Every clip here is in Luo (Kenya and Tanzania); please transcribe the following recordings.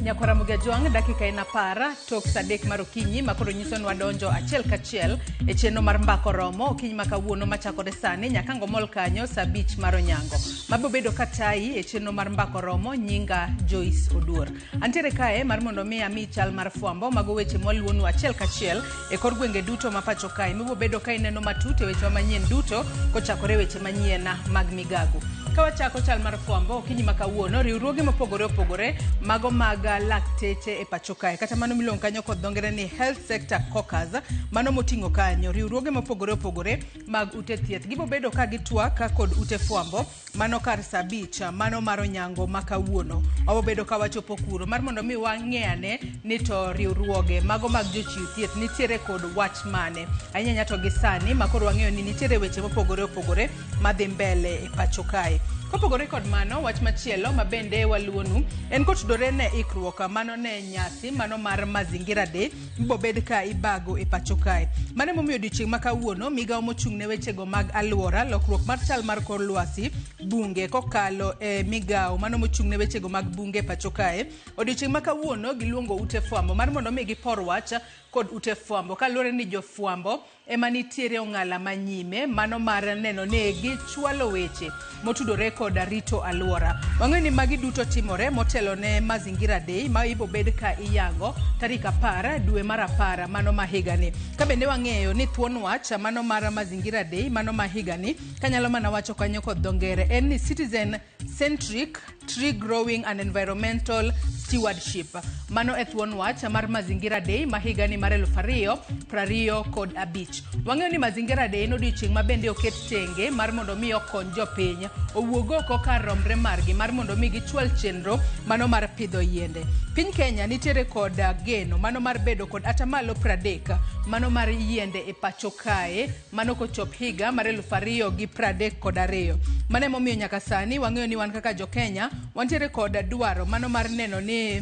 Nyakwara Mugajwang dakika ina para tok sadek marokinyi makoro nyiso nwa donjo achiel kachiel e chenro mar mbako romo okinyi makawuono machakore sani nyakango mol kanyo saa 5 mar onyango. Mabo bedo katai e chenro mar mbako romo nyinga Joyce Oduor. Antiere kae mar mondo mi ami chal mar fwambo mago weche moluonu achiel kachiel e kor gwenge duto mapacho kae. Mabo bedo kae neno matut e weche manyien duto kochakore weche manyien mag migago. Kawachako chal mar fwambo okinyi makawuono riwruoge mopogore opogore mago mag lakteche e pacho kae kata mano miluongo kanyo kod dhongere ni health sector caucus mano moting'o kanyo riwruoge mopogore opogore mag ute thieth gibo bedo ka gitwak kod ute fwambo mano kar saa 5 mano mar onyango makawuono. Abo bedo ka wachopo kuro mar mondo mi wang'eane ni to riwruoge mago mag jochiw thieth nitiere kod wach mane ahinya to gisani makoro wang'eyo ni nitiere weche mopogore opogore madhi mbele e pacho kae. Kopogore kod mano wach machielo mabende waluonu en kotudore ne ikruok mano ne nyasi mano mar Mazingira Day mbo bed ka ibago e pacho kae. Mane momiyo odiochieng' makawuono migawo mochung' ne wechego mag alwora lokruok mar chal mar kor lwasi bunge kokalo e migawo mano mochung' ne wechego mag bunge pacho kae. Odiochieng' makawuono giluongo ute fwambo mar mondo mi gipor wach kod ute fwambo kaluwore ni jofwambo ema nitiere ong'ala manyime mano mar neno ne gichwalo weche motudore kod rito alwora. Wang'eyo ni magi duto timore motelo ne Mazingira Day ma ibo bed ka iyango tarik 10 dwe mar 10 mano mahigani. Ka bende wang'eyo ni thuon wach mano mar Mazingira Day mano mahigani kanyalo mana wacho kanyo kod dhongere en ni citizen centric tree growing and environmental stewardship. Mano e thuon wach mar Mazingira Day mahigani mar 2025. Wang'eyo ni Mazingira Day no odiochieng' ma bende oket tenge mar mondo mi okony jopiny owuog oko kar romre margi mar mondo mi gichwal chenro mano mar pidho yiende. Piny Kenya nitiere kod geno mano mar bedo kod atamalo 30 mano mar yiende e pacho kae mano kochop higa mar 2032. Mane momiyo nyaka sani wang'eyo ni wan kaka jo Kenya wantiere kod dwaro mano mar neno ni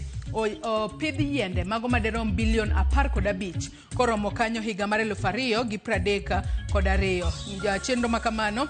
pidh yiende mago maderom bilion 15 koromo kanyo higa mar 2032. Chenro makamano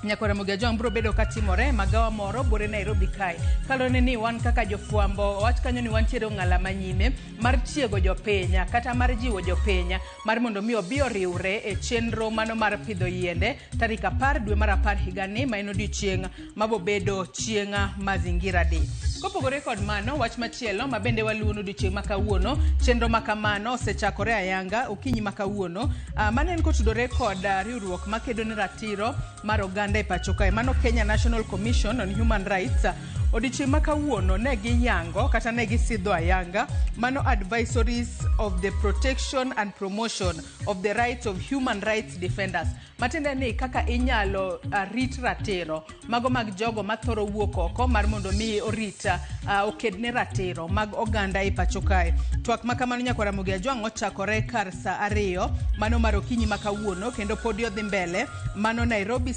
Nyakwara Mugajwang bro bedo katimore magawa moro bore Nairobi kae. Kalone ni wan kaka jofwambo wach kanyo ni wantiere ong'ala manyime mar tiego jopenya kata mar jiwo jopenya mar mondo mi obi oriwre e chenro mano mar pidho yiende tarik 10 dwe mar 10 higani ma en odiochieng' mabo bedo chieng' Mazingira Day. Kopogore kod mano wach machielo mabende waluono odiochieng' makawuono chenro makamano osechakore ayanga okinyi makawuono mane en kotudore kod riwruok makedo ne ratiro mar oganda e pacho kae mano Kenya National Commission on Human Rights. Odiochieng' makawuono ne giyango kata ne gisidho ayanga mano advisories of the protection and promotion of the rights of human rights defenders. Matende ni kaka inyalo rit ratiro mago mag jogo mathoro wuok oko mar mondo mi orita okedne ratiro mag oganda e pacho kae. Twak makamano Nyakwara Mugajwang ochakore kar saa 2 mano mar okinyi makawuono kendo podi odhi mbele mano Nairobi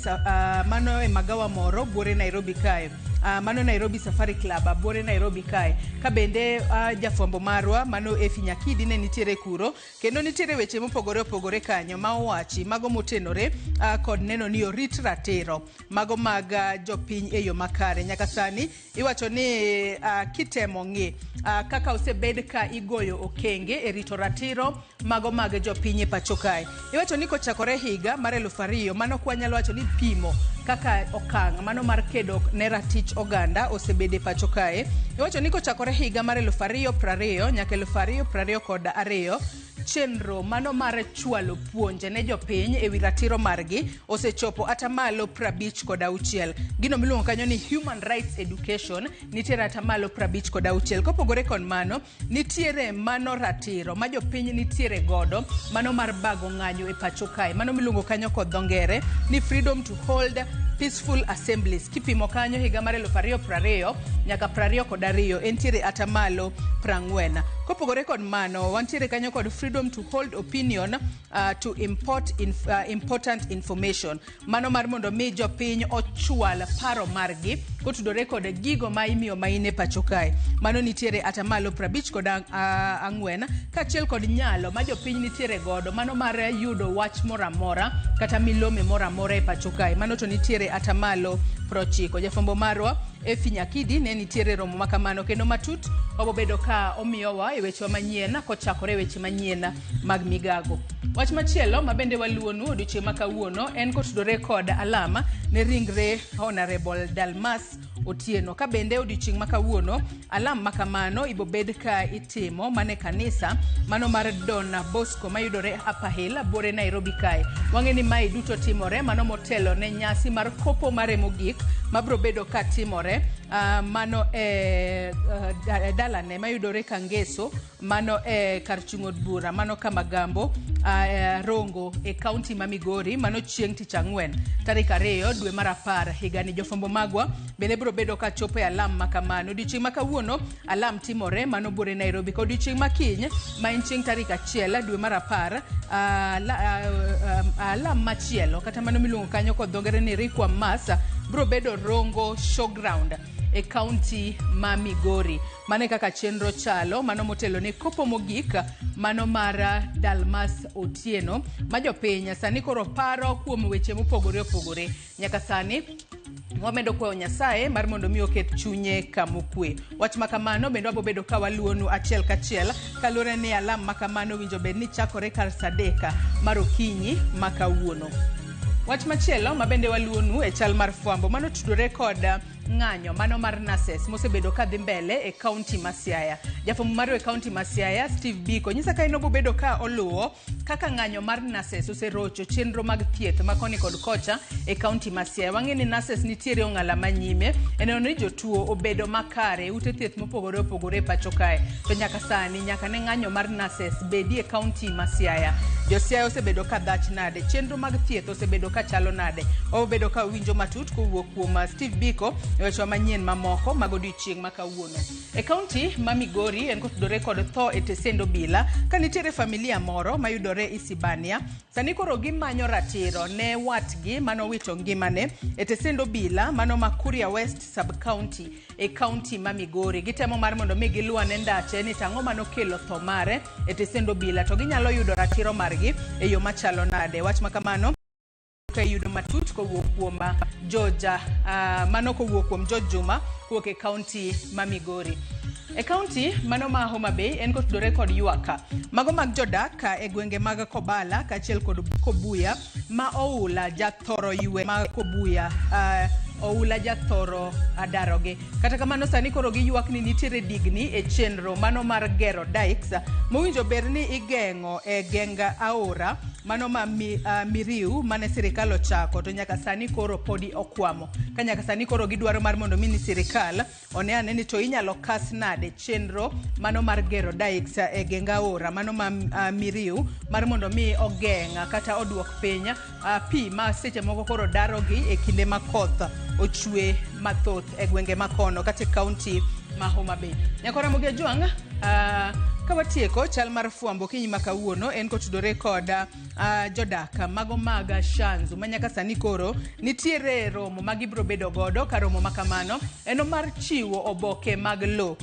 mano e magawa moro bore Nairobi kae. Mano Nairobi Safari Club bore Nairobi kae. Ka bende jafwambo marwa mano Efi Nyakidi ne nitiere kuro kendo nitiere weche mopogore opogore kanyo ma owachi mago motenore kod neno ni orit ratiro mago mag jopiny e yo makare. Nyaka sani iwacho ni kitemo ng'e kaka osebed ka igoyo okenge e rito ratiro mago mag jopiny e pacho kae. Iwacho ni kochakore higa mar 2000 mano kwanyalo wacho ni pimo kaka okang' mano mar kedo ne ratich oganda osebede pacho kae. Iwacho ni kochakore higa mar 2020 nyaka 2022 chenro mano mar chwalo puonje ne jopiny e wi ratiro margi osechopo atamalo 56. Gino miluongo kanyo ni human rights education nitiere atamalo 56. Kopogore kod mano nitiere mano ratiro ma jopiny nitiere godo mano mar bago ng'anyo e pacho kae mano miluongo kanyo kod dhongere ni freedom to hold peaceful assemblies. Kipimo kanyo higa mar 2020 nyaka 22 entiere atamalo 40. Kopogore kod mano wantiere kanyo kod freedom to hold opinion to important information mano mar mondo mi jopiny ochwal paro margi kotudore kod gigo ma imiyo maine pacho kae mano nitiere atamalo 54 kachiel kod nyalo ma jopiny nitiere godo mano mar yudo wach moramora kata milome moramora e pacho kae mano to nitiere atamalo 90. Jafombo marwa Efi Nyakidi ne nitiere romo makamano kendo matut obobedo ka omiyowa e weche manyien kochakore weche manyien mag migago. Wach machielo mabende waluonu odiochieng' makawuono en kotudore kod alama ne ringre Honorable Dalmas Otieno. Ka bende odiochieng' makawuono alam makamano ibobed ka itimo mane kanisa mano mar Don Bosco mayudore Upper Hill bore Nairobi kae. Wang'eni mai duto timore mano motelo ne nyasi mar kopo mare mogik mabro bedo ka timore mano dalane mayudore Kangeso mano kar chung'od bura mano kama gambo Rongo e county ma Migori mano chieng' tich ang'wen tarik 2 dwe mar 10 higani. Jofombo magwa bende bro bedo ka chopo e alam makamano. Odiochieng' makawuono alam timore mano bore Nairobi. Kod odiochieng' makiny ma en chieng' tarik 1 dwe mar 10 alam machielo kata mano miluongo kanyo kod dhongere ni Rikwa Masa bro bedo Rongo Showground e county ma Migori. Mane kaka chenro chalo mano motelo ne kopo mogik mano mar Dalmas Otieno ma jopiny sani koro paro kuom weche mopogore opogore. Nyaka sani wamedo kwayo Nyasaye mar mondo mi oket chunye kamokwe. Wach makamano bende wabobedo ka waluonu achiel kachiel kaluwore ni alam makamano winjo bed ni chakore kar sadeka mar okinyi makawuono. Wach machielo mabende waluonu e chal mar fwambo mano tudore kod ng'anyo mano mar nurses mosebedo ka dhi mbele e county ma Siaya. Jafombo mar e county ma Siaya Steve Biko nyisa ka ino bobedo ka oluwo kaka ng'anyo mar nurses oserocho chenro mag thieth makoni kod kocha e county ma Siaya. Wang'eni nurses nitiere ong'ala manyime eneno ni jotuo obedo makare ute thieth mopogore opogore pacho kae. To nyaka sani nyaka ne ng'anyo mar nurses bedi e county ma Siaya. Jo Siaya osebedo ka dhach nade, chenro mag thieth osebedo ka chalo nade. Obedo ka winjo matut kowuok kuom Steve Biko weche manyien mamoko mag odiochieng' makawuono. E county ma Migori en kotudore kod tho e Tesendo Bila ka nitiere familia moro mayudore Isibania. Sani koro gimanyo ratiro ne watgi mano wito ngimane e Tesendo Bila mano ma Kuria West sub county e county ma Migori. Gitemo mar mondo mi giluane ndache ni tang'o mano kelo tho mare e Tesendo Bila to ginyalo yudo ratiro margi e yo machalo nade. Wach makamano yudo matut kowuok kuom Georgia mano kowuok kuom George Juma kowuok e county ma Migori. E county mano ma Homa Bay en kotudore kod ywaka mago mag jodak e gwenge mag Kobala kachiel kod Kobuya ma oula jathoro ywe mag Kobuya oula jathoro adaroge. Kata kamano sani koro giywak ni nitiere digni e chenro mano mar gero dikes mowinjo berni igeng'o e genga aora mano ma Miriu mane sirikal ochako to nyaka sani koro podi okwamo. Ka nyaka sani koro gidwaro mar mondo mini sirikal one ane ni to inyalo kas nade chenro mano mar gero dikes e genga aora mano ma Miriu mar mondo mi ogeng'a kata oduok piny pi ma seche moko koro darogi e kinde ma koth ochwe mathoth e gwenge makono kata county ma Homa Bay. Nyakora Mugia Jwang kawatieko chal mar fwambo kinyi makawuono en kotudore kod jodak mago mag Shanzu manyaka sani koro nitiere romo magibro bedo godo ka romo makamano eno mar chiwo oboke mag lo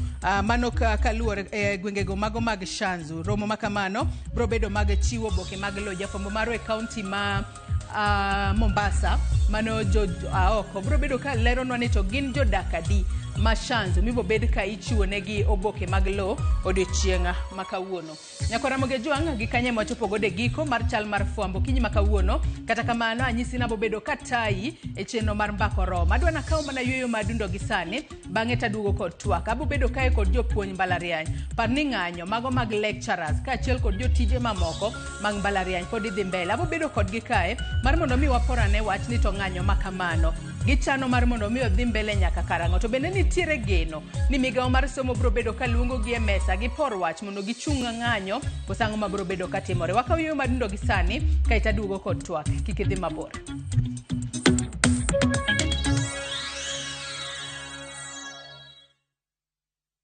mano kaluwore e gwengego mago mag Shanzu. Romo makamano bro bedo mag chiwo oboke mag lo. Jafombo maro e county ma Mombasa mano oko bro bedo ka leronwa ni to gin jodak adi ma Shanzu mibo bed ka ichiwo negi oboke mag lo odiochieng' makawuono. Nyakora Mugia Jwang gi kanye mochopo gode giko mar chal mar fwambo kinyi makawuono. Kata kamano anyisi na bobedo katai e chenro mar mbako Roma. Adwa na kawo mana yueyo madundo gi sani bang'e taduogo kod twak. Abobedo kae kod jopuonj mbalariany. Par ni ng'anyo mago mag lecturers kaachiel kod jotije mamoko mag mbalariany pod idhi mbele. Abobedo kod gi kae mar mondo mi waporane wach ni to ng'anyo makamano gichano mar mondo mi odhi mbele nyaka karang'o. To bende nitiere geno ni migawo mar somo bro bedo ka luongo gi e mesa gi por wach mondo gichung' ng'anyo kosang'o ma bro bedo ka timore. Wakaw yueyo madundo gi sani kae taduogo kod twak. Kik idhi mabor.